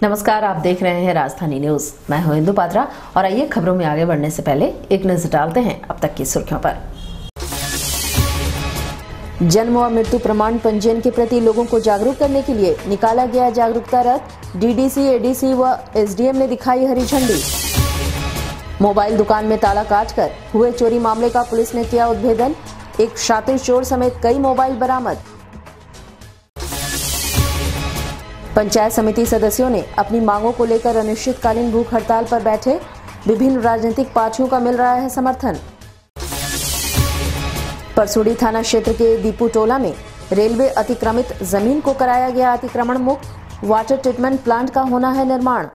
नमस्कार, आप देख रहे हैं राजधानी न्यूज। मैं हूं इंदु पात्रा और आइए खबरों में आगे बढ़ने से पहले एक नजर डालते हैं अब तक की सुर्खियों पर। जन्म और मृत्यु प्रमाण पंजीयन के प्रति लोगों को जागरूक करने के लिए निकाला गया जागरूकता रथ। डीडीसी, एडीसी व एसडीएम ने दिखाई हरी झंडी। मोबाइल दुकान में ताला काटकर हुए चोरी मामले का पुलिस ने किया उद्भेदन। एक शातिर चोर समेत कई मोबाइल बरामद। पंचायत समिति सदस्यों ने अपनी मांगों को लेकर अनिश्चितकालीन भूख हड़ताल पर बैठे। विभिन्न राजनीतिक पार्टियों का मिल रहा है समर्थन। परसुड़ी थाना क्षेत्र के दीपू टोला में रेलवे अतिक्रमित जमीन को कराया गया अतिक्रमण मुक्त। वाटर ट्रीटमेंट प्लांट का होना है निर्माण।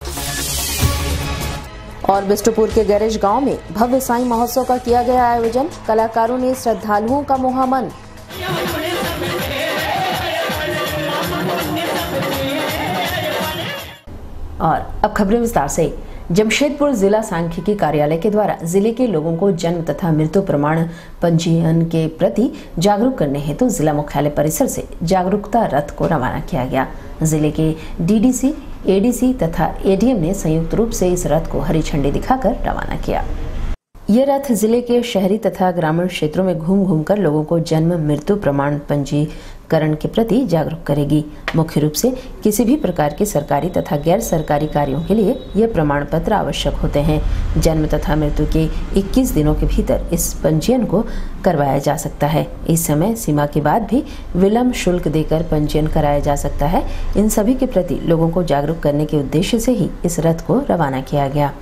और बिष्टुपुर के गैरेज गांव में भव्य साईं महोत्सव का किया गया आयोजन। कलाकारों ने श्रद्धालुओं का मोहा मन। और अब खबरें विस्तार से। जमशेदपुर जिला सांख्यिकी कार्यालय के द्वारा जिले के लोगों को जन्म तथा मृत्यु प्रमाण पंजीयन के प्रति जागरूक करने हेतु जिला मुख्यालय परिसर से जागरूकता रथ को रवाना किया गया। जिले के डीडीसी, एडीसी तथा एडीएम ने संयुक्त रूप से इस रथ को हरी झंडी दिखाकर रवाना किया। यह रथ जिले के शहरी तथा ग्रामीण क्षेत्रों में घूम घूमकर लोगों को जन्म मृत्यु प्रमाण पंजीकरण के प्रति जागरूक करेगी। मुख्य रूप से किसी भी प्रकार के सरकारी तथा गैर सरकारी कार्यों के लिए यह प्रमाण पत्र आवश्यक होते हैं। जन्म तथा मृत्यु के 21 दिनों के भीतर इस पंजीयन को करवाया जा सकता है। इस समय सीमा के बाद भी विलम्ब शुल्क देकर पंजीयन कराया जा सकता है। इन सभी के प्रति लोगों को जागरूक करने के उद्देश्य से ही इस रथ को रवाना किया गया।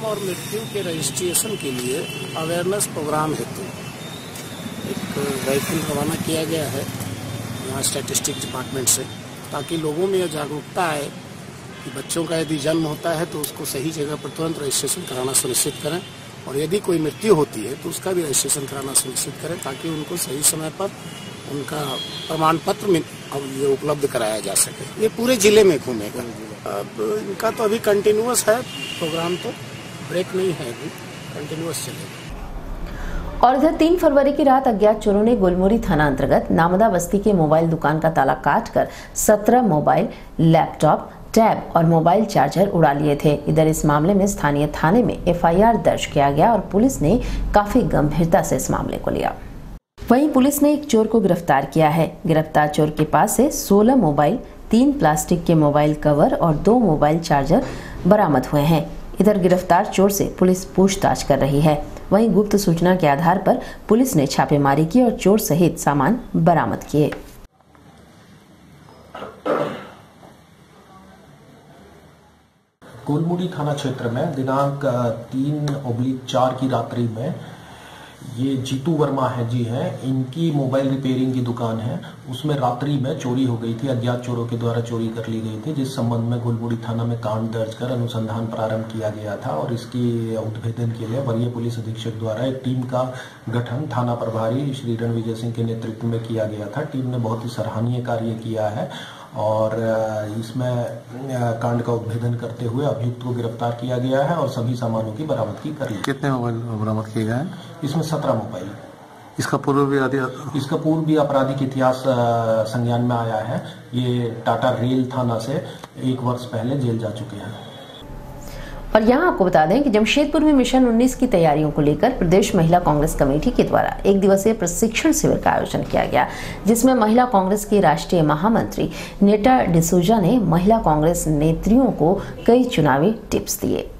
और मृत्यु के रजिस्ट्रेशन के लिए अवेयरनेस प्रोग्राम हेतु एक व्हीकल रवाना किया गया है यहाँ स्टैटिस्टिक्स डिपार्टमेंट से, ताकि लोगों में यह जागरूकता आए कि बच्चों का यदि जन्म होता है तो उसको सही जगह पर तुरंत रजिस्ट्रेशन कराना सुनिश्चित करें, और यदि कोई मृत्यु होती है तो उसका भी रजिस्ट्रेशन कराना सुनिश्चित करें, ताकि उनको सही समय पर उनका प्रमाण पत्र ये उपलब्ध कराया जा सके। ये पूरे जिले में घूमेगा। अब इनका तो अभी कंटिन्यूअस है प्रोग्राम, तो ब्रेक नहीं है, अभी कंटिन्यूअस चलेगा। और इधर 3 फरवरी की रात अज्ञात चोरों ने गुलमोरी थाना अंतर्गत नामदा बस्ती के मोबाइल दुकान का ताला काटकर 17 मोबाइल, लैपटॉप, टैब और मोबाइल चार्जर उड़ा लिए थे। इधर इस मामले में स्थानीय थाने में एफआईआर दर्ज किया गया और पुलिस ने काफी गंभीरता से इस मामले को लिया। वहीं पुलिस ने एक चोर को गिरफ्तार किया है। गिरफ्तार चोर के पास से 16 मोबाइल, 3 प्लास्टिक के मोबाइल कवर और 2 मोबाइल चार्जर बरामद हुए हैं। इधर गिरफ्तार चोर से पुलिस पूछताछ कर रही है। वहीं गुप्त सूचना के आधार पर पुलिस ने छापेमारी की और चोर सहित सामान बरामद किए। गुलमोरी थाना क्षेत्र में दिनांक 3/4 की रात्रि में ये जीतू वर्मा है जी हैं, इनकी मोबाइल रिपेयरिंग की दुकान है, उसमें रात्रि में चोरी हो गई थी। अज्ञात चोरों के द्वारा चोरी कर ली गई थी, जिस संबंध में गुलमोरी थाना में कांड दर्ज कर अनुसंधान प्रारंभ किया गया था। और इसकी उद्भेदन के लिए वरीय पुलिस अधीक्षक द्वारा एक टीम का गठन थाना प्रभारी श्री रणविजय सिंह के नेतृत्व में किया गया था। टीम ने बहुत ही सराहनीय कार्य किया है और इसमें कांड का उद्भेदन करते हुए अभियुक्त को गिरफ्तार किया गया है और सभी सामानों की बरामदगी कर ली। कितने मोबाइल बरामद किए गए हैं? इसमें 17 मोबाइल। इसका पूर्व भी आपराधिक इतिहास संज्ञान में आया है। ये टाटा रेल थाना से 1 वर्ष पहले जेल जा चुके हैं। और यहाँ आपको बता दें कि जमशेदपुर में मिशन 19 की तैयारियों को लेकर प्रदेश महिला कांग्रेस कमेटी के द्वारा एक दिवसीय प्रशिक्षण शिविर का आयोजन किया गया, जिसमें महिला कांग्रेस की राष्ट्रीय महामंत्री नेटा डिसूजा ने महिला कांग्रेस नेत्रियों को कई चुनावी टिप्स दिए।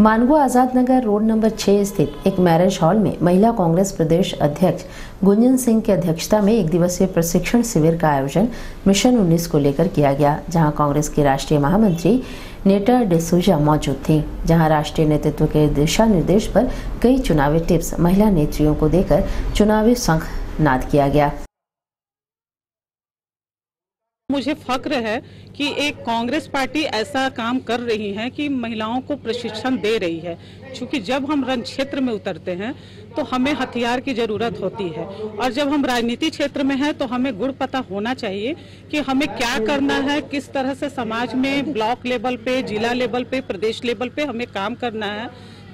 मानगुआ आजाद नगर रोड नंबर 6 स्थित एक मैरिज हॉल में महिला कांग्रेस प्रदेश अध्यक्ष गुंजन सिंह की अध्यक्षता में एक दिवसीय प्रशिक्षण शिविर का आयोजन मिशन 19 को लेकर किया गया, जहां कांग्रेस की राष्ट्रीय महामंत्री नेटा डिसूजा मौजूद थी। जहां राष्ट्रीय नेतृत्व के दिशा निर्देश पर कई चुनावी टिप्स महिला नेत्रियों को देकर चुनावी शंख नाद किया गया। मुझे फक्र है कि एक कांग्रेस पार्टी ऐसा काम कर रही है कि महिलाओं को प्रशिक्षण दे रही है, क्योंकि जब हम रण क्षेत्र में उतरते हैं तो हमें हथियार की जरूरत होती है, और जब हम राजनीति क्षेत्र में हैं तो हमें गुण पता होना चाहिए कि हमें क्या करना है, किस तरह से समाज में ब्लॉक लेवल पे, जिला लेवल पे, प्रदेश लेवल पे हमें काम करना है।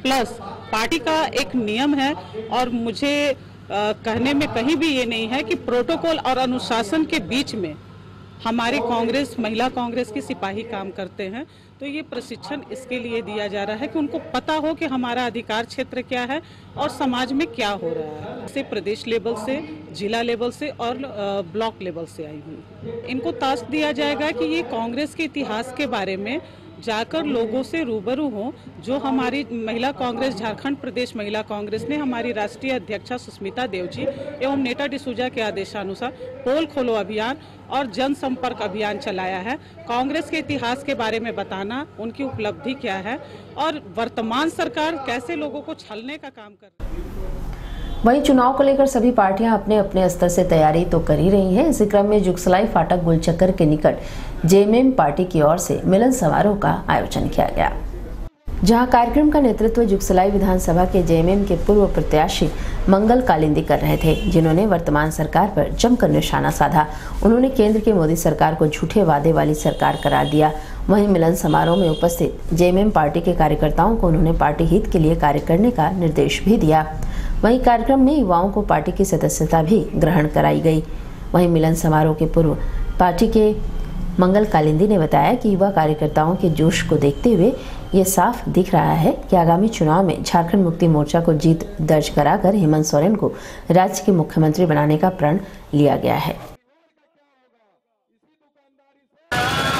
प्लस पार्टी का एक नियम है और मुझे कहने में कहीं भी ये नहीं है कि प्रोटोकॉल और अनुशासन के बीच में हमारी कांग्रेस, महिला कांग्रेस की सिपाही काम करते हैं। तो ये प्रशिक्षण इसके लिए दिया जा रहा है कि उनको पता हो कि हमारा अधिकार क्षेत्र क्या है और समाज में क्या हो रहा है। इसे प्रदेश लेवल से, जिला लेवल से और ब्लॉक लेवल से आई हुई। इनको टास्क दिया जाएगा कि ये कांग्रेस के इतिहास के बारे में जाकर लोगों से रूबरू हो। जो हमारी महिला कांग्रेस, झारखंड प्रदेश महिला कांग्रेस ने हमारी राष्ट्रीय अध्यक्षा सुष्मिता देव जी एवं नेता डिसूजा के आदेशानुसार पोल खोलो अभियान और जनसंपर्क अभियान चलाया है। कांग्रेस के इतिहास के बारे में बताना, उनकी उपलब्धि क्या है और वर्तमान सरकार कैसे लोगों को छलने का काम कर रही है। वहीं चुनाव को लेकर सभी पार्टियां अपने अपने स्तर से तैयारी तो कर ही रही हैं। इसी क्रम में जुगसलाई फाटक गुलचक्कर के निकट जेएमएम पार्टी की ओर से मिलन समारोह का आयोजन किया गया, जहां कार्यक्रम का नेतृत्व जुगसलाई विधानसभा के जेएमएम के पूर्व प्रत्याशी मंगल कालिंदी कर रहे थे, जिन्होंने वर्तमान सरकार पर जमकर निशाना साधा। उन्होंने केंद्र की मोदी सरकार को झूठे वादे वाली सरकार करार दिया। वहीं मिलन समारोह में उपस्थित जेएमएम पार्टी के कार्यकर्ताओं को उन्होंने पार्टी हित के लिए कार्य करने का निर्देश भी दिया। वहीं कार्यक्रम में युवाओं को पार्टी की सदस्यता भी ग्रहण कराई गई। वहीं मिलन समारोह के पूर्व पार्टी के मंगल कालिंदी ने बताया कि युवा कार्यकर्ताओं के जोश को देखते हुए ये साफ दिख रहा है कि आगामी चुनाव में झारखंड मुक्ति मोर्चा को जीत दर्ज कराकर हेमंत सोरेन को राज्य के मुख्यमंत्री बनाने का प्रण लिया गया है।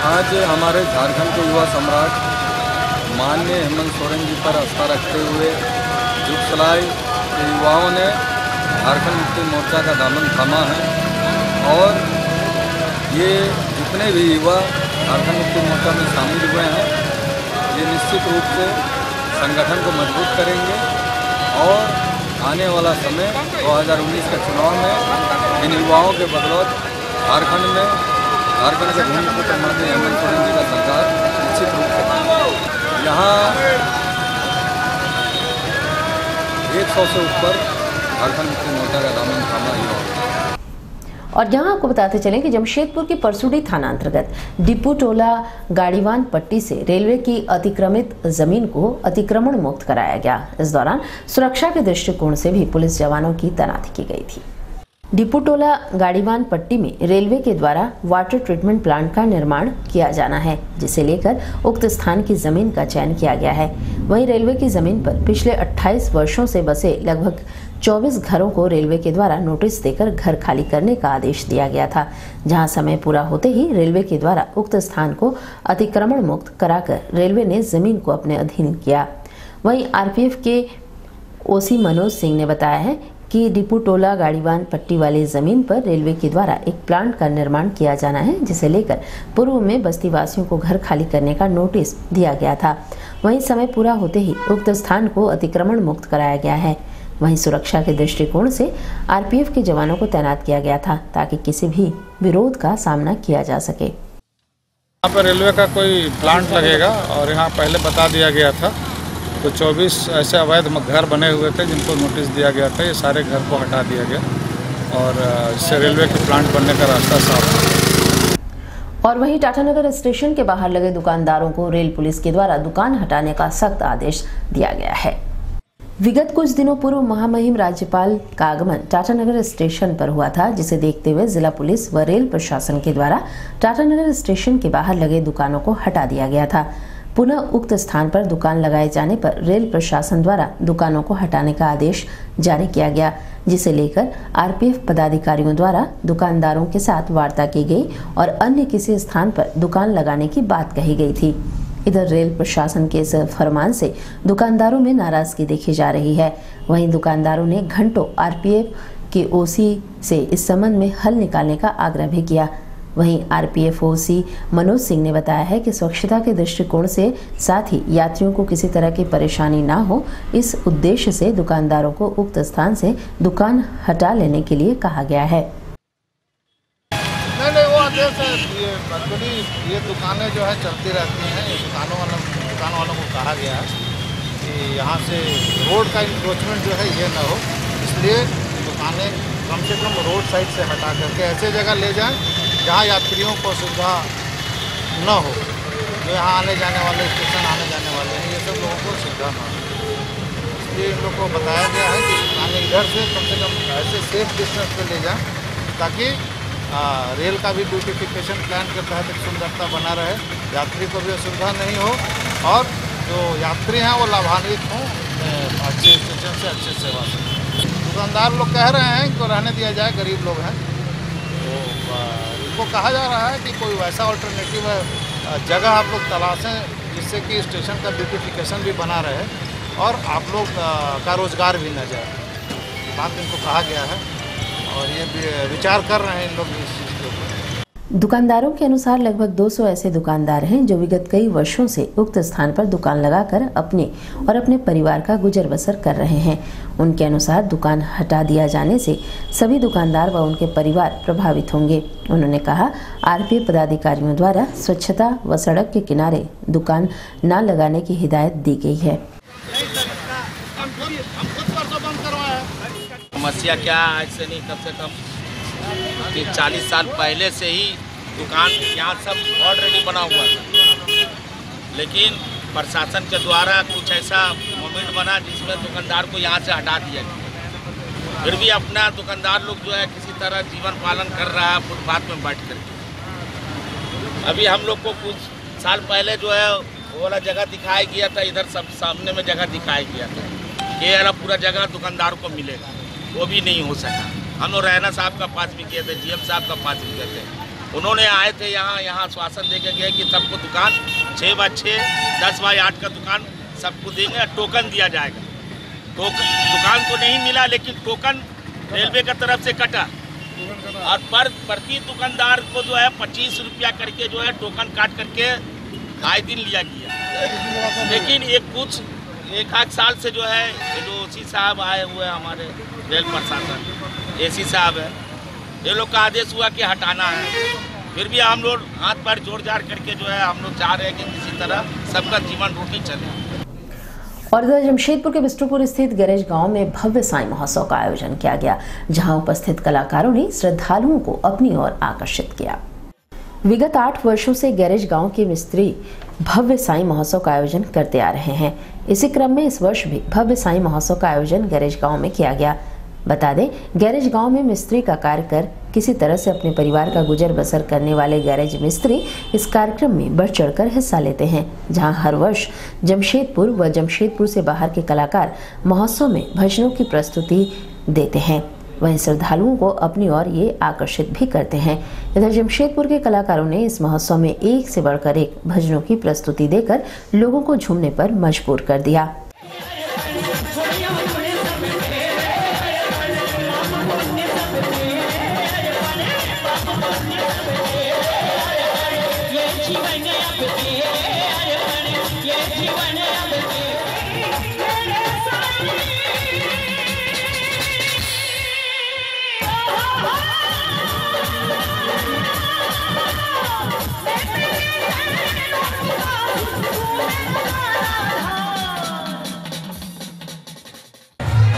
आज हमारे झारखंड के युवा सम्राट माननीय हेमंत सोरेन जी पर आस्था रखते हुए जुगसलाई के युवाओं ने झारखंड मुक्ति मोर्चा का दामन थामा है और ये जितने भी युवा झारखंड मुक्ति मोर्चा में शामिल हुए हैं, ये निश्चित रूप से संगठन को मजबूत करेंगे और आने वाला समय 2019 के चुनाव में इन युवाओं के बदौलत झारखंड के भूमिपुत्र माननीय हेमंत सोरेन जी का सरकार निश्चित रूप से यहाँ 100 से ऊपर झारखंड मुक्ति मोर्चा का दामन थामा युवा। और यहाँ आपको बताते चलें कि जमशेदपुर के परसुडी थाना अंतर्गत डिपू टोला गाड़ीवान पट्टी से रेलवे की अतिक्रमित जमीन को अतिक्रमण मुक्त कराया गया। इस दौरान सुरक्षा के दृष्टिकोण से भी पुलिस जवानों की तैनाती की गई थी। डिपू टोला गाड़ीवान पट्टी में रेलवे के द्वारा वाटर ट्रीटमेंट प्लांट का निर्माण किया जाना है, जिसे लेकर उक्त स्थान की जमीन का चयन किया गया है। वहीं रेलवे की जमीन पर पिछले 28 वर्षों से बसे लगभग 24 घरों को रेलवे के द्वारा नोटिस देकर घर खाली करने का आदेश दिया गया था, जहां समय पूरा होते ही रेलवे के द्वारा उक्त स्थान को अतिक्रमण मुक्त कराकर रेलवे ने जमीन को अपने अधीन किया। वहीं आरपीएफ के ओसी मनोज सिंह ने बताया है कि डिपू टोला गाड़ीवान पट्टी वाली जमीन पर रेलवे के द्वारा एक प्लांट का निर्माण किया जाना है, जिसे लेकर पूर्व में बस्ती वासियों को घर खाली करने का नोटिस दिया गया था। वहीं समय पूरा होते ही उक्त स्थान को अतिक्रमण मुक्त कराया गया है। वहीं सुरक्षा के दृष्टिकोण से आरपीएफ के जवानों को तैनात किया गया था ताकि किसी भी विरोध का सामना किया जा सके। यहाँ पर रेलवे का कोई प्लांट लगेगा और यहाँ पहले बता दिया गया था, तो 24 ऐसे अवैध घर बने हुए थे जिनको नोटिस दिया गया था। ये सारे घर को हटा दिया गया और इससे रेलवे के प्लांट बनने का रास्ता साफ। और वहीं टाटानगर स्टेशन के बाहर लगे दुकानदारों को रेल पुलिस के द्वारा दुकान हटाने का सख्त आदेश दिया गया है। विगत कुछ दिनों पूर्व महामहिम राज्यपाल का आगमन टाटानगर स्टेशन पर हुआ था, जिसे देखते हुए जिला पुलिस व रेल प्रशासन के द्वारा टाटानगर स्टेशन के बाहर लगे दुकानों को हटा दिया गया था। पुनः उक्त स्थान पर दुकान लगाए जाने पर रेल प्रशासन द्वारा दुकानों को हटाने का आदेश जारी किया गया, जिसे लेकर आरपीएफ पदाधिकारियों द्वारा दुकानदारों के साथ वार्ता की गई और अन्य किसी स्थान पर दुकान लगाने की बात कही गई थी। इधर रेल प्रशासन के इस फरमान से दुकानदारों में नाराजगी देखी जा रही है। वहीं दुकानदारों ने घंटों आरपीएफ के ओसी से इस संबंध में हल निकालने का आग्रह भी किया। वहीं आरपीएफ ओसी मनोज सिंह ने बताया है कि स्वच्छता के दृष्टिकोण से साथ ही यात्रियों को किसी तरह की परेशानी ना हो, इस उद्देश्य से दुकानदारों को उक्त स्थान से दुकान हटा लेने के लिए कहा गया है। नहीं वो आदेश है, ये दुकानें जो है चलती रहती हैं। दुकान वालों को कहा गया है कि यहाँ से रोड का इंक्रोचमेंट जो है ये ना हो, इसलिए दुकानें कम से कम रोड साइड से हटा करके ऐसे जगह ले जाएं जहाँ यात्रियों को सुविधा न हो। जो यहाँ आने जाने वाले, स्टेशन आने जाने वाले हैं, ये सब लोगों को सुविधा न हो, इसलिए इन लोगों को बताया गया है कि यानी इधर से कम ऐसे सेफ डिस्टेंस पे ले जाएं ताकि रेल का भी ब्यूटिफिकेशन प्लान के तहत एक सुंदरता बना रहे, यात्री को भी असुविधा नहीं हो और जो यात्री हैं वो लाभान्वित हों अच्छे स्टेशन से, अच्छे सेवा से। दुकानदार लोग कह रहे हैं कि रहने दिया जाए, गरीब लोग हैं, तो इनको कहा जा रहा है कि कोई वैसा ऑल्टरनेटिव जगह आप लोग तलाशें जिससे कि स्टेशन का ब्यूटिफिकेशन भी बना रहे और आप लोग का रोज़गार भी न जाए। बात इनको कहा गया है और ये विचार कर रहे हैं इन लोग इस चीज़ के ऊपर। दुकानदारों के अनुसार लगभग 200 ऐसे दुकानदार हैं जो विगत कई वर्षों से उक्त स्थान पर दुकान लगाकर अपने और अपने परिवार का गुजर बसर कर रहे हैं। उनके अनुसार दुकान हटा दिया जाने से सभी दुकानदार व उनके परिवार प्रभावित होंगे। उन्होंने कहा, आरपीएफ पदाधिकारियों द्वारा स्वच्छता व सड़क के किनारे दुकान न लगाने की हिदायत दी गई है। समस्या क्या है, आज से नहीं कम से कम 40 साल पहले से ही दुकान यहाँ सब ऑलरेडी बना हुआ था, लेकिन प्रशासन के द्वारा कुछ ऐसा मोमेंट बना जिसमें दुकानदार को यहाँ से हटा दिया गया। फिर भी अपना दुकानदार लोग जो है किसी तरह जीवन पालन कर रहा है फुटपाथ में बैठ कर। अभी हम लोग को कुछ साल पहले जो है वो वाला जगह दिखाया गया था, इधर सब सामने में जगह दिखाया गया था, ये वाला पूरा जगह दुकानदार को मिलेगा, वो भी नहीं हो सका। हम लोग रैना साहब का पास भी किए थे, जीएम साहब का पास भी किए थे, उन्होंने आए थे यहाँ आश्वासन दे के गए कि सबको दुकान 6x6, 10x8 का दुकान सबको देंगे, टोकन दिया जाएगा। दुकान तो नहीं मिला, लेकिन टोकन रेलवे की तरफ से कटा और प्रति दुकानदार को जो है 25 रुपया करके जो है टोकन काट करके आए दिन लिया गया। लेकिन एक आध साल से जो है जो ओसी साहब आए हुए हैं हमारे रेल प्रशासन, एसी साहब है, ये लोग का आदेश हुआ कि हटाना है। फिर भी हम लोग हाथ पैर जोड़ जाड़ करके जो है हम लोग चाह रहे हैं कि किसी तरह सबका जीवन रोटी चले। और इधर जमशेदपुर के बिष्टुपुर स्थित गैरेज गांव में भव्य साई महोत्सव का आयोजन किया गया, जहां उपस्थित कलाकारों ने श्रद्धालुओं को अपनी ओर आकर्षित किया। विगत 8 वर्षों से गैरेज गांव के मिस्त्री भव्य साई महोत्सव का आयोजन करते आ रहे हैं। इसी क्रम में इस वर्ष भी भव्य साई महोत्सव का आयोजन गैरेज गांव में किया गया। बता दें, गैरेज गांव में मिस्त्री का कार्य कर किसी तरह से अपने परिवार का गुजर बसर करने वाले गैरेज मिस्त्री इस कार्यक्रम में बढ़ चढ़कर हिस्सा लेते हैं, जहां हर वर्ष जमशेदपुर व जमशेदपुर से बाहर के कलाकार महोत्सव में भजनों की प्रस्तुति देते हैं। वहीं श्रद्धालुओं को अपनी ओर ये आकर्षित भी करते हैं। इधर जमशेदपुर के कलाकारों ने इस महोत्सव में एक से बढ़कर एक भजनों की प्रस्तुति देकर लोगों को झूमने पर मजबूर कर दिया।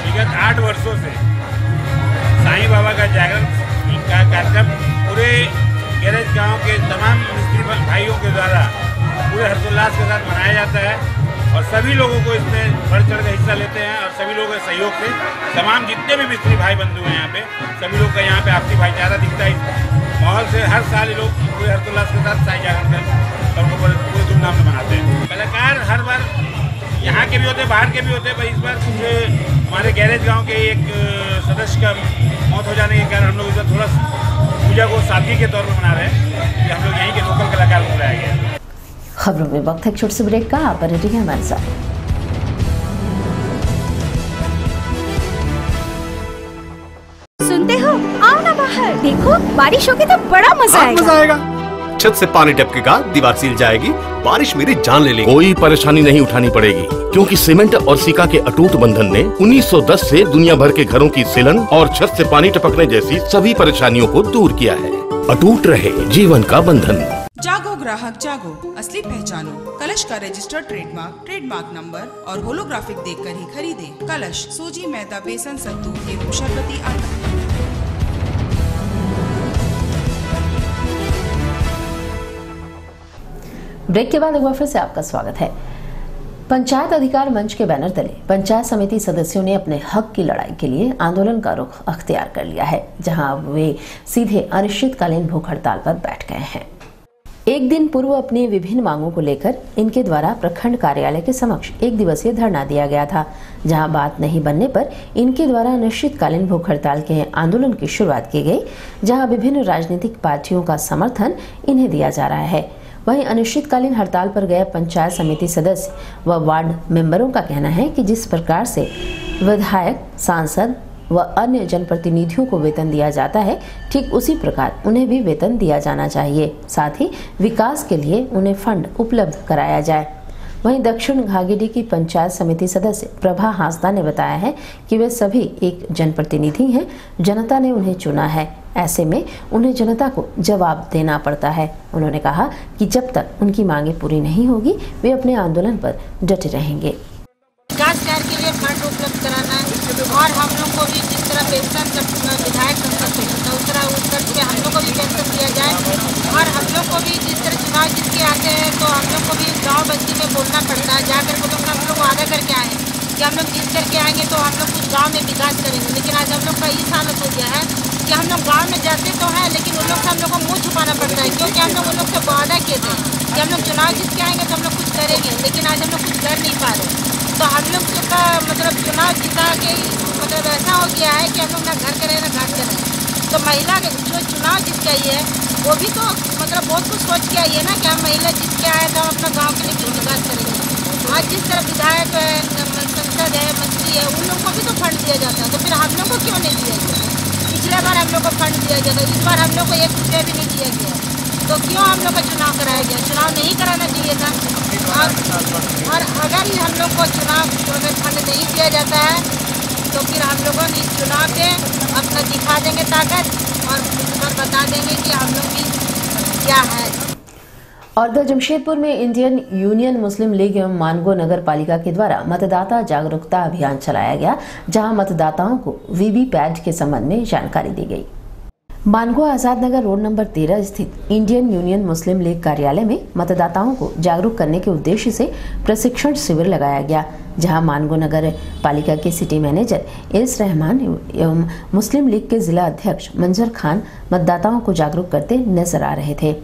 विगत 8 वर्षों से साईं बाबा का जागरण का कार्यक्रम पूरे गैरेज गांव के तमाम मिस्त्री भाइयों के द्वारा पूरे हर्षोल्लास के साथ मनाया जाता है और सभी लोगों को इसमें बढ़ चढ़ कर हिस्सा लेते हैं और सभी लोगों के सहयोग से तमाम जितने भी मिस्त्री भाई बंधु हैं यहाँ पे सभी लोग का यहाँ पे आपसी भाईचारा दिखता है। इस माहौल से हर साल लोग पूरे हर्षोल्लास के साथ साईं जागरण का पूरे धूमधाम से मनाते हैं। कलाकार हर बार यहाँ के भी होते हैं, बाहर के भी होते हैं, पर इस बार कुछ हमारे गैरेज गांव के एक सदस्य का मौत हो जाने के कारण हम लोग इस बार थोड़ा पूजा को सादगी के तौर पर मना रहे हैं कि हम लोग यहीं के लोकल कलाकार को बुलाया गया। खबरों में वक्त है छोटे से ब्रेक का, आप बने रहिए हमारे साथ। सुनते हो, आओ ना बाहर, देखो बारिश होगी तो बड़ा मजा आएगा। छत से पानी टपकेगा, दीवार सिल जाएगी, बारिश मेरी जान ले लेगी। कोई परेशानी नहीं उठानी पड़ेगी, क्योंकि सीमेंट और सिका के अटूट बंधन ने 1910 से दुनिया भर के घरों की सिलन और छत से पानी टपकने जैसी सभी परेशानियों को दूर किया है। अटूट रहे जीवन का बंधन। जागो ग्राहक जागो, असली पहचानो। कलश का रजिस्टर्ड ट्रेडमार्क नंबर और होलोग्राफिक देखकर ही खरीदे। कलश सूजी, मैदा, बेसन, सत्तू एवं शरबती आटा। ब्रेक के बाद एक बार फिर से आपका स्वागत है। पंचायत अधिकार मंच के बैनर तले पंचायत समिति सदस्यों ने अपने हक की लड़ाई के लिए आंदोलन का रुख अख्तियार कर लिया है, जहां वे सीधे अनिश्चितकालीन भूख हड़ताल पर बैठ गए हैं। एक दिन पूर्व अपनी विभिन्न मांगों को लेकर इनके द्वारा प्रखंड कार्यालय के समक्ष एक दिवसीय धरना दिया गया था, जहां बात नहीं बनने पर इनके द्वारा अनिश्चितकालीन भूख हड़ताल के आंदोलन की शुरुआत की गई, जहां विभिन्न राजनीतिक पार्टियों का समर्थन इन्हें दिया जा रहा है। वहीं अनिश्चितकालीन हड़ताल पर गए पंचायत समिति सदस्य व वार्ड मेंबरों का कहना है कि जिस प्रकार से विधायक, सांसद व अन्य जनप्रतिनिधियों को वेतन दिया जाता है, ठीक उसी प्रकार उन्हें भी वेतन दिया जाना चाहिए। साथ ही विकास के लिए उन्हें फंड उपलब्ध कराया जाए। वहीं दक्षिण घागेडी की पंचायत समिति सदस्य प्रभा हांसदा ने बताया है कि वे सभी एक जनप्रतिनिधि हैं, जनता ने उन्हें चुना है, ऐसे में उन्हें जनता को जवाब देना पड़ता है। उन्होंने कहा कि जब तक उनकी मांगे पूरी नहीं होगी, वे अपने आंदोलन पर डटे रहेंगे। विकास कार्य के लिए फंड उपलब्ध कराना है और हम लोग को भी जिस तरह पेंशन विधायक संसद उस तरह पे हम लोग को भी पेंशन दिया जाए और हम लोग को भी जिस तरह चुनाव जीत के आते हैं तो हम लोग को भी गाँव बस्ती में बोलना पड़ता है, जाकर के हम लोग वादा करके आए कि हम लोग जीत करके आएंगे तो हम लोग कुछ गाँव में विकास करेंगे। लेकिन आज हम लोग का इस हालत हो गया है कि हम लोग गाँव में जाते तो हैं, लेकिन उन लोग से हम लोग को मुँह छुपाना पड़ता है, क्योंकि हम लोग उन लोग से वादा किए थे कि हम लोग चुनाव जीत के आएंगे तो हम लोग कुछ करेंगे, लेकिन आज हम लोग कुछ कर नहीं पा रहे। तो हम लोग का मतलब चुनाव जिता के मतलब ऐसा हो गया है कि हम लोग ना घर करें ना घाट करें। तो महिला जो चुनाव जीत के आई है वो भी तो मतलब बहुत कुछ सोच के आई है ना कि हम महिला जीत के आए तो हम अपना गाँव के लिए कुछ विकास करेंगे। आज जिस तरह विधायक है, संसद है, मंत्री है, उन लोगों को भी तो फंड दिया जाता है, तो फिर हम लोग को क्यों नहीं दिया गया? पिछले बार हम लोग को फंड दिया गया था, इस बार हम लोग को 1 रुपया भी नहीं दिया गया, तो क्यों हम लोग का चुनाव कराया गया? चुनाव नहीं कराना चाहिए था। और अगर हम लोग को चुनाव अगर फंड नहीं दिया जाता है तो फिर हम लोगों ने इस चुनाव पे अपना दिखा देंगे ताकत और बता देंगे कि हम लोग भी क्या है। और जमशेदपुर में इंडियन यूनियन मुस्लिम लीग एवं मानगो नगर पालिका के द्वारा मतदाता जागरूकता अभियान चलाया गया, जहां मतदाताओं को वीवीपैट के संबंध में जानकारी दी गई। मानगो आजाद नगर रोड नंबर 13 स्थित इंडियन यूनियन मुस्लिम लीग कार्यालय में मतदाताओं को जागरूक करने के उद्देश्य से प्रशिक्षण शिविर लगाया गया, जहां मानगो नगर पालिका के सिटी मैनेजर एस रहमान एवं मुस्लिम लीग के जिला अध्यक्ष मंजर खान मतदाताओं को जागरूक करते नजर आ रहे थे।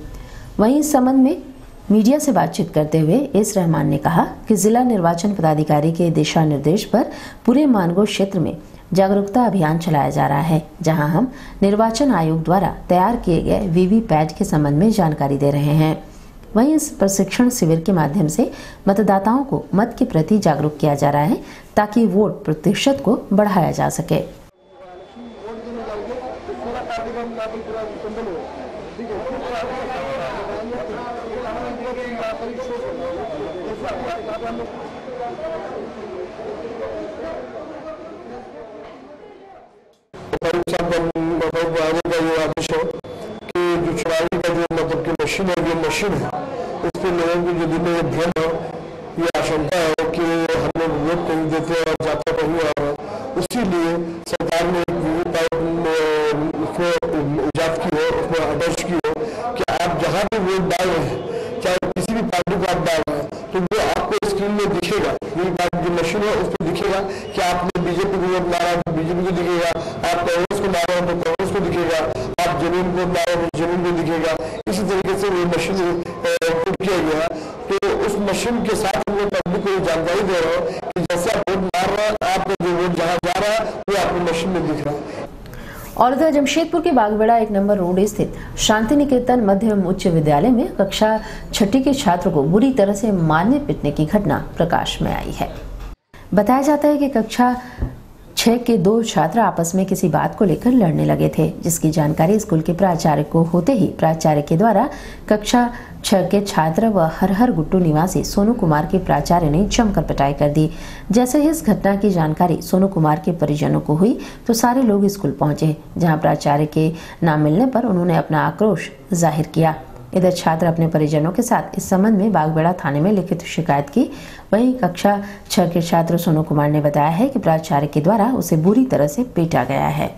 वहीं इस संबंध में मीडिया से बातचीत करते हुए एस रहमान ने कहा कि जिला निर्वाचन पदाधिकारी के दिशा निर्देश पर पूरे मानगो क्षेत्र में जागरूकता अभियान चलाया जा रहा है, जहां हम निर्वाचन आयोग द्वारा तैयार किए गए वीवीपैट के संबंध में जानकारी दे रहे हैं। वहीं इस प्रशिक्षण शिविर के माध्यम से मतदाताओं को मत के प्रति जागरूक किया जा रहा है, ताकि वोट प्रतिशत को बढ़ाया जा सके। मशीन है, ये मशीन है, इस पर लोगों की जो दिल में भ्रम है, ये आशंका है कि हम लोग वोट नहीं देते और जाता कहीं और इसीलिए सरकार ने एक वीवीपैट उसमें इजाद की हो, उसमें आदर्श की हो कि आप जहाँ भी वोट डाल रहे हैं, चाहे किसी भी पार्टी को आप डाल रहे हैं, तो वो आपको स्क्रीन में दिखेगा, वीवीपैट जो मशीन है उस पर दिखेगा कि आपने बीजेपी को वोट मारा तो बीजेपी को दिखेगा, आप कांग्रेस को मारा तो कांग्रेस को दिखेगा, आप जमीन को मारा तो जमीन को दिखेगा। इसी तरीके से वो मशीन पुट किया गया, तो उस मशीन के साथ हम लोग पब्लिक को जानकारी दे रहे हो कि जैसे आप वोट मार रहे हैं, आपका जो वोट जहाँ जा रहा है वो आपकी मशीन में दिख रहा है। और इधर जमशेदपुर के बागबेड़ा 1 नंबर रोड स्थित शांति निकेतन मध्य एवं उच्च विद्यालय में कक्षा 6 के छात्र को बुरी तरह से मारने पीटने की घटना प्रकाश में आई है। बताया जाता है कि कक्षा 6 के 2 छात्र आपस में किसी बात को लेकर लड़ने लगे थे, जिसकी जानकारी स्कूल के प्राचार्य को होते ही प्राचार्य के द्वारा कक्षा 6 के छात्र व हरहर गुट्टू निवासी सोनू कुमार के प्राचार्य ने जमकर पिटाई कर दी। जैसे ही इस घटना की जानकारी सोनू कुमार के परिजनों को हुई तो सारे लोग स्कूल पहुंचे, जहां प्राचार्य के ना मिलने पर उन्होंने अपना आक्रोश जाहिर किया। इधर छात्र अपने परिजनों के साथ इस संबंध में बागबेड़ा थाने में लिखित शिकायत की। वहीं कक्षा 6 के छात्र सोनू कुमार ने बताया है कि प्राचार्य के द्वारा उसे बुरी तरह से पीटा गया है।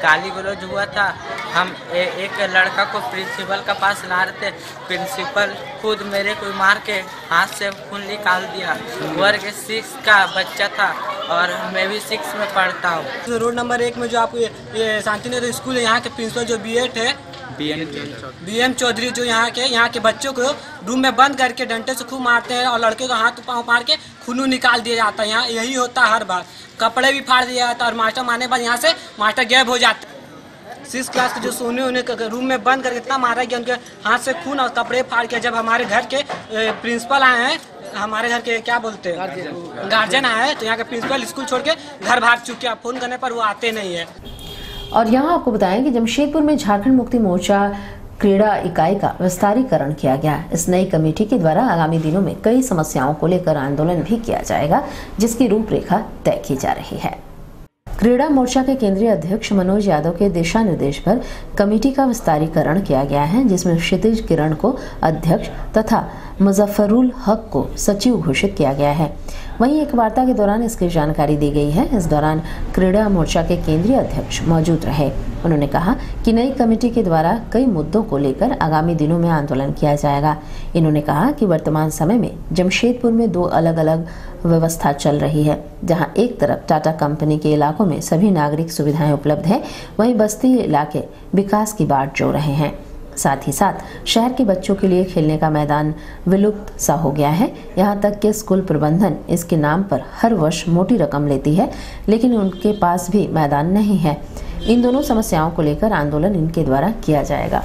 गाली गलौज हुआ था। हम एक लड़का को प्रिंसिपल का पास ला रहे थे, प्रिंसिपल खुद मेरे को मार के हाथ से खून निकाल दिया। वर्ग 6 का बच्चा था और मैं भी 6 में पढ़ता हूँ। रोड नंबर 1 में जो आपको ये शांतिनिकेतन स्कूल है, यहाँ के प्रिंसिपल जो BEd है BM चौधरी, जो यहाँ के बच्चों को रूम में बंद करके डंडे से खूब मारते हैं और लड़के को हाथ पाँव फाड़ के खून निकाल दिया जाता है। यहाँ यही होता है हर बार, कपड़े भी फाड़ दिया जाता है और मास्टर मारने के बाद यहाँ से मास्टर गायब हो जाते हैं। 6 क्लास के जो सोने उन्हें रूम में बंद करके इतना मारा गया, उनके हाथ से खून और कपड़े फाड़ के। जब हमारे घर के प्रिंसिपल आए हैं, हमारे घर के क्या बोलते हैं गार्जियन आए हैं, तो यहाँ के प्रिंसिपल स्कूल छोड़ के घर भाग चुके हैं। फोन करने पर वो आते नहीं है। और यहाँ आपको बताएं कि जमशेदपुर में झारखंड मुक्ति मोर्चा क्रीड़ा इकाई का विस्तारीकरण किया गया। इस नई कमेटी के द्वारा आगामी दिनों में कई समस्याओं को लेकर आंदोलन भी किया जाएगा, जिसकी रूपरेखा तय की जा रही है। क्रीड़ा मोर्चा के केंद्रीय अध्यक्ष मनोज यादव के दिशा निर्देश पर कमेटी का विस्तारीकरण किया गया है, जिसमें क्षितिज किरण को अध्यक्ष तथा मुजफ्फरुल हक को सचिव घोषित किया गया है। वहीं एक वार्ता के दौरान इसकी जानकारी दी गई है। इस दौरान क्रीड़ा मोर्चा के केंद्रीय अध्यक्ष मौजूद रहे। उन्होंने कहा कि नई कमेटी के द्वारा कई मुद्दों को लेकर आगामी दिनों में आंदोलन किया जाएगा। इन्होंने कहा कि वर्तमान समय में जमशेदपुर में 2 अलग अलग व्यवस्था चल रही है, जहां एक तरफ टाटा कंपनी के इलाकों में सभी नागरिक सुविधाएं उपलब्ध है, वहीं बस्ती इलाके विकास की बाट जोड़ रहे हैं। साथ ही साथ शहर के बच्चों के लिए खेलने का मैदान विलुप्त सा हो गया है। यहाँ तक कि स्कूल प्रबंधन इसके नाम पर हर वर्ष मोटी रकम लेती है, लेकिन उनके पास भी मैदान नहीं है। इन दोनों समस्याओं को लेकर आंदोलन इनके द्वारा किया जाएगा।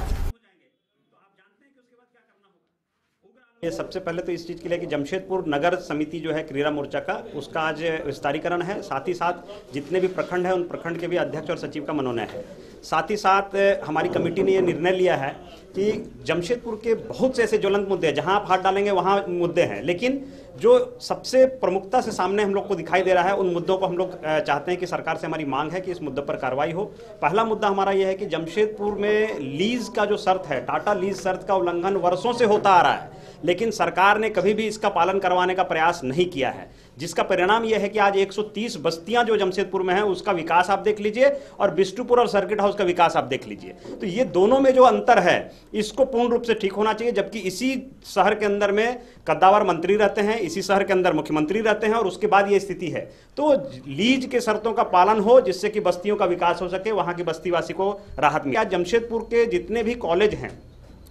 ये सबसे पहले तो इस चीज़ के लिए कि जमशेदपुर नगर समिति जो है क्रीड़ा मोर्चा का, उसका आज विस्तारीकरण है। साथ ही साथ जितने भी प्रखंड हैं उन प्रखंड के भी अध्यक्ष और सचिव का मनोनयन है। साथ ही साथ हमारी कमेटी ने ये निर्णय लिया है कि जमशेदपुर के बहुत से ऐसे ज्वलंत मुद्दे हैं, जहां आप हाथ डालेंगे वहां मुद्दे हैं, लेकिन जो सबसे प्रमुखता से सामने हम लोग को दिखाई दे रहा है, उन मुद्दों को हम लोग चाहते हैं कि सरकार से हमारी मांग है कि इस मुद्दे पर कार्रवाई हो। पहला मुद्दा हमारा यह है कि जमशेदपुर में लीज का जो शर्त है, टाटा लीज शर्त का उल्लंघन वर्षों से होता आ रहा है, लेकिन सरकार ने कभी भी इसका पालन करवाने का प्रयास नहीं किया है, जिसका परिणाम यह है कि आज 130 बस्तियां जो जमशेदपुर में हैं उसका विकास आप देख लीजिए और बिष्टुपुर और सर्किट हाउस का विकास आप देख लीजिए। तो ये दोनों में जो अंतर है इसको पूर्ण रूप से ठीक होना चाहिए। जबकि इसी शहर के अंदर में कद्दावर मंत्री रहते हैं, इसी शहर के अंदर मुख्यमंत्री रहते हैं और उसके बाद ये स्थिति है। तो लीज के शर्तों का पालन हो, जिससे कि बस्तियों का विकास हो सके, वहां के बस्तीवासी को राहत मिले। जमशेदपुर के जितने भी कॉलेज हैं,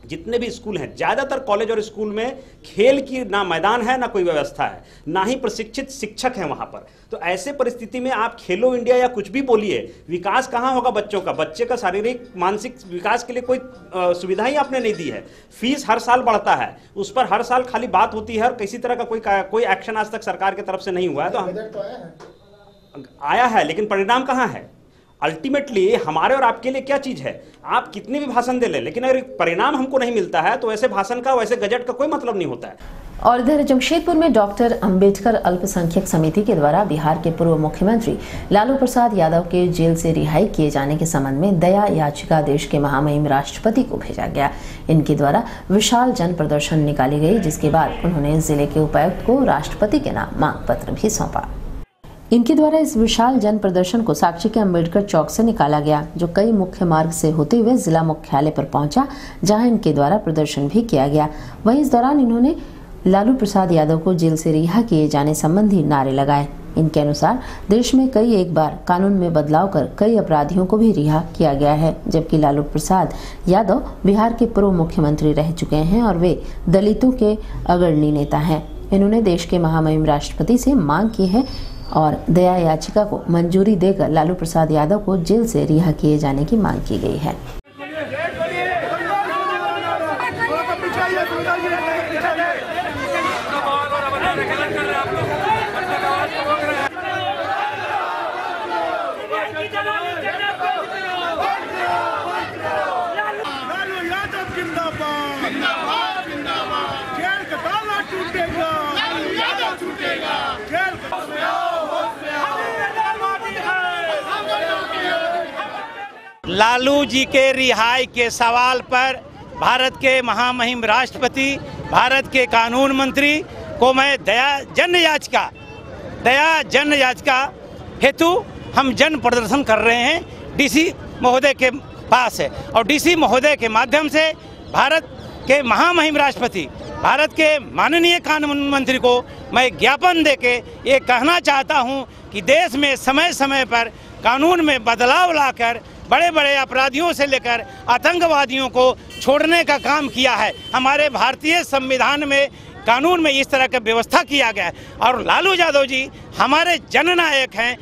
जितने भी स्कूल हैं, ज्यादातर कॉलेज और स्कूल में खेल की ना मैदान है, ना कोई व्यवस्था है, ना ही प्रशिक्षित शिक्षक हैं वहां पर। तो ऐसे परिस्थिति में आप खेलो इंडिया या कुछ भी बोलिए, विकास कहां होगा बच्चों का? बच्चे का शारीरिक मानसिक विकास के लिए कोई सुविधा ही आपने नहीं दी है। फीस हर साल बढ़ता है, उस पर हर साल खाली बात होती है और किसी तरह का कोई एक्शन आज तक सरकार की तरफ से नहीं हुआ है। तो आया है, लेकिन परिणाम कहां है? अल्टीमेटली हमारे और आपके लिए क्या चीज है? आप कितने भी भाषण दे लें, लेकिन अगर परिणाम हमको नहीं मिलता है तो ऐसे भाषण का, वैसे गजट का कोई मतलब नहीं होता है। और इधर जमशेदपुर में डॉक्टर अंबेडकर अल्पसंख्यक समिति के द्वारा बिहार के पूर्व मुख्यमंत्री लालू प्रसाद यादव के जेल से रिहाई किए जाने के संबंध में दया याचिका देश के महामहिम राष्ट्रपति को भेजा गया। इनके द्वारा विशाल जन प्रदर्शन निकाली गई, जिसके बाद उन्होंने जिले के उपायुक्त को राष्ट्रपति के नाम मांग पत्र भी सौंपा। इनके द्वारा इस विशाल जन प्रदर्शन को साक्षी के अंबेडकर चौक से निकाला गया, जो कई मुख्य मार्ग से होते हुए जिला मुख्यालय पर पहुंचा, जहां इनके द्वारा प्रदर्शन भी किया गया। वहीं इस दौरान इन्होंने लालू प्रसाद यादव को जेल से रिहा किए जाने संबंधी नारे लगाए। इनके अनुसार देश में कई एक बार कानून में बदलाव कर कई अपराधियों को भी रिहा किया गया है, जबकि लालू प्रसाद यादव बिहार के पूर्व मुख्यमंत्री रह चुके हैं और वे दलितों के अग्रणी नेता हैं। इन्होंने देश के महामहिम राष्ट्रपति से मांग की है और दया याचिका को मंजूरी देकर लालू प्रसाद यादव को जेल से रिहा किए जाने की मांग की गई है। लालू जी के रिहाई के सवाल पर भारत के महामहिम राष्ट्रपति, भारत के कानून मंत्री को मैं दया जन याचिका हेतु हम जन प्रदर्शन कर रहे हैं। डीसी महोदय के पास है और डीसी महोदय के माध्यम से भारत के महामहिम राष्ट्रपति, भारत के माननीय कानून मंत्री को मैं ज्ञापन देके ये कहना चाहता हूँ कि देश में समय समय पर कानून में बदलाव लाकर बड़े बड़े अपराधियों से लेकर आतंकवादियों को छोड़ने का काम किया है। हमारे भारतीय संविधान में, कानून में इस तरह का व्यवस्था किया गया है और लालू यादव जी हमारे जननायक हैं,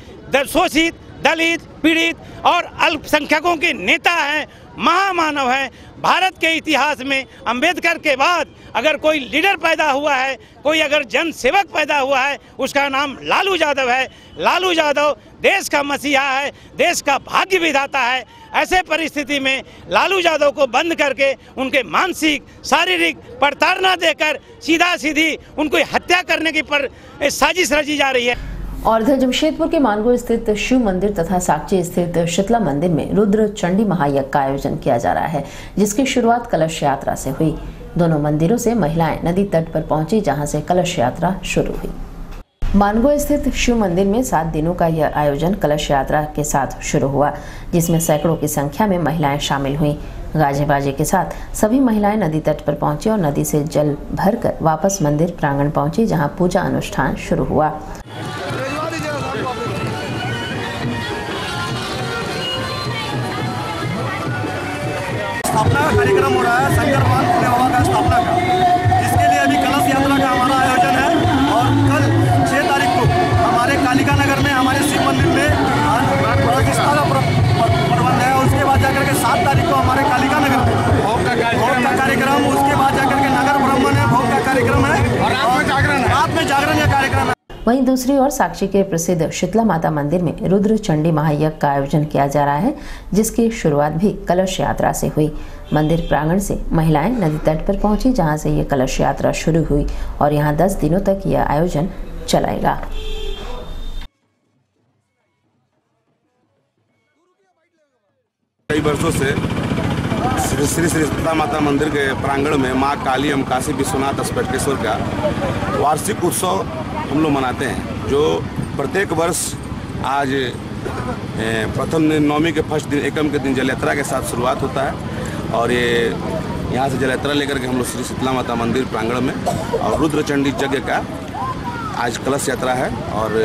शोषित, दलित, पीड़ित और अल्पसंख्यकों के नेता हैं, महामानव हैं। भारत के इतिहास में अंबेडकर के बाद अगर कोई लीडर पैदा हुआ है, कोई अगर जन सेवक पैदा हुआ है, उसका नाम लालू यादव है। लालू यादव देश का मसीहा है, देश का भाग्य विधाता है। ऐसे परिस्थिति में लालू यादव को बंद करके उनके मानसिक, शारीरिक प्रताड़ना देकर सीधा सीधी उनको हत्या करने की साजिश रची जा रही है। और इधर जमशेदपुर के मानगो स्थित शिव मंदिर तथा साकची स्थित शीतला मंदिर में रुद्र चंडी महायज्ञ का आयोजन किया जा रहा है, जिसकी शुरुआत कलश यात्रा से हुई। दोनों मंदिरों से महिलाएं नदी तट पर पहुंची, जहां से कलश यात्रा शुरू हुई। मानगो स्थित शिव मंदिर में 7 दिनों का यह आयोजन कलश यात्रा के साथ शुरू हुआ, जिसमें सैकड़ों की संख्या में महिलाएं शामिल हुईं। गाजे बाजे के साथ सभी महिलाएं नदी तट पर पहुंची और नदी से जल भरकर वापस मंदिर प्रांगण पहुंची, जहां पूजा अनुष्ठान शुरू हुआ। स्थापना का कार्यक्रम हो रहा है, शंकर भगवान भोले बाबा का स्थापना का, जिसके लिए अभी कलश यात्रा का हमारा आयोजन है। और कल 6 तारीख को हमारे कालिका नगर में, हमारे शिव मंदिर में प्रतिष्ठा का प्रबंध है। उसके बाद जाकर के 7 तारीख को हमारे कालिका नगर में भोग का कार्यक्रम, उसके बाद जाकर के नगर ब्राह्मण है, भोग का कार्यक्रम है और रात में जागरण का कार्यक्रम है। वहीं दूसरी ओर साक्षी के प्रसिद्ध शीतला माता मंदिर में रुद्र चंडी महायज्ञ का आयोजन किया जा रहा है, जिसकी शुरुआत भी कलश यात्रा से हुई। मंदिर प्रांगण से महिलाएं नदी तट पर पहुंची, जहां से ये कलश यात्रा शुरू हुई और यहां 10 दिनों तक यह आयोजन चलेगा। कई वर्षों से श्री शीतला माता मंदिर के प्रांगण में मां काली एवं काशी विश्वनाथ स्फटिकेश्वर का वार्षिक उत्सव हम लोग मनाते हैं, जो प्रत्येक वर्ष आज प्रथम नवमी के फर्स्ट दिन, एकम के दिन जल यात्रा के साथ शुरुआत होता है। और ये यहाँ से जल यात्रा लेकर के हम लोग श्री शीतला माता मंदिर प्रांगण में और रुद्र चंडी यज्ञ का आज कलश यात्रा है और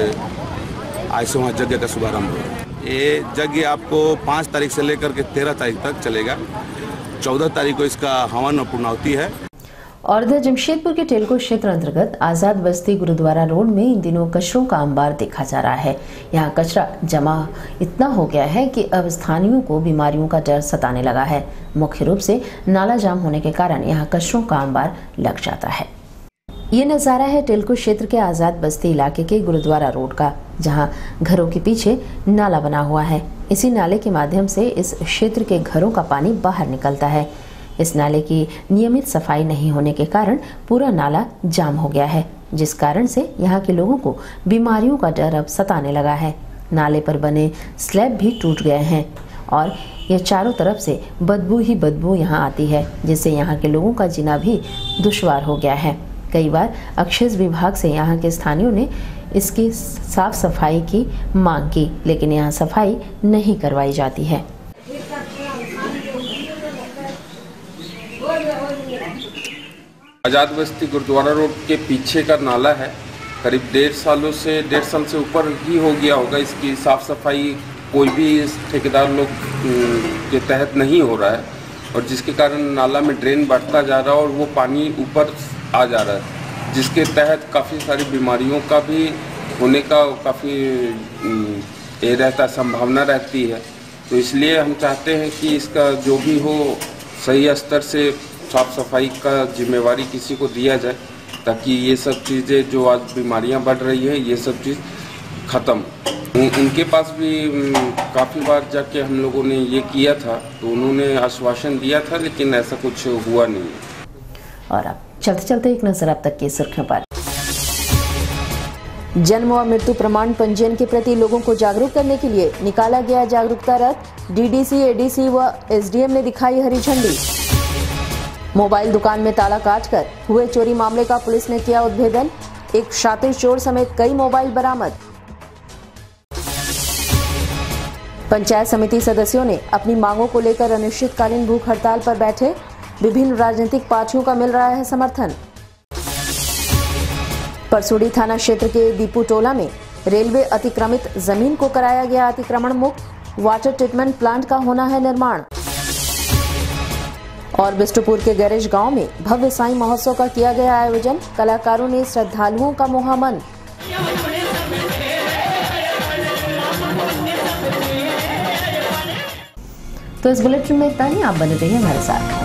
आज से वहाँ यज्ञ का शुभारंभ हुआ। ये यज्ञ आपको 5 तारीख से लेकर के 13 तारीख तक चलेगा। 14 तारीख को इसका हवन और पूर्णाहुति है। और इधर जमशेदपुर के टेलको क्षेत्र अंतर्गत आजाद बस्ती गुरुद्वारा रोड में इन दिनों कचरों का अंबार देखा जा रहा है। यहाँ कचरा जमा इतना हो गया है कि अब स्थानीयों को बीमारियों का डर सताने लगा है। मुख्य रूप से नाला जाम होने के कारण यहाँ कचरों का अंबार लग जाता है। ये नज़ारा है टेलको क्षेत्र के आजाद बस्ती इलाके के गुरुद्वारा रोड का, जहाँ घरों के पीछे नाला बना हुआ है। इसी नाले के माध्यम से इस क्षेत्र के घरों का पानी बाहर निकलता है। इस नाले की नियमित सफाई नहीं होने के कारण पूरा नाला जाम हो गया है, जिस कारण से यहाँ के लोगों को बीमारियों का डर अब सताने लगा है। नाले पर बने स्लैब भी टूट गए हैं और यह चारों तरफ से बदबू ही बदबू यहाँ आती है, जिससे यहाँ के लोगों का जीना भी दुश्वार हो गया है। कई बार अक्षय विभाग से यहाँ के स्थानियों ने इसकी साफ सफाई की मांग की, लेकिन यहाँ सफाई नहीं करवाई जाती है। आजाद बस्ती गुरुद्वारा रोड के पीछे का नाला है, करीब 1.5 साल से ऊपर ही हो गया होगा। इसकी साफ सफाई कोई भी ठेकेदार लोग के तहत नहीं हो रहा है और जिसके कारण नाला में ड्रेन बढ़ता जा रहा है और वो पानी ऊपर आ जा रहा है, जिसके तहत काफ़ी सारी बीमारियों का भी होने का काफ़ी ये रहता संभावना रहती है। तो इसलिए हम चाहते हैं कि इसका जो भी हो सही स्तर से साफ सफाई का जिम्मेवारी किसी को दिया जाए, ताकि ये सब चीज़ें जो आज बीमारियां बढ़ रही है ये सब चीज़ ख़त्म। उनके पास भी काफ़ी बार जाके हम लोगों ने ये किया था, तो उन्होंने आश्वासन दिया था, लेकिन ऐसा कुछ हुआ नहीं है। और अब चलते चलते एक नजर अब तक की सुर्खियों पर। जन्म और मृत्यु प्रमाण पंजीयन के प्रति लोगों को जागरूक करने के लिए निकाला गया जागरूकता रथ। डीडीसी, एडीसी व एसडीएम ने दिखाई हरी झंडी। मोबाइल दुकान में ताला काटकर हुए चोरी मामले का पुलिस ने किया उद्भेदन। एक शातिर चोर समेत कई मोबाइल बरामद। पंचायत समिति सदस्यों ने अपनी मांगों को लेकर अनिश्चितकालीन भूख हड़ताल पर बैठे। विभिन्न राजनीतिक पार्टियों का मिल रहा है समर्थन। परसुड़ी थाना क्षेत्र के दीपू टोला में रेलवे अतिक्रमित जमीन को कराया गया अतिक्रमण मुक्त। वाटर ट्रीटमेंट प्लांट का होना है निर्माण। और बिष्टुपुर के गैरेज गांव में भव्य साईं महोत्सव का किया गया आयोजन। कलाकारों ने श्रद्धालुओं का मोहा मन। तो इस बुलेटिन में इतना ही। आप बने रहिए हमारे साथ।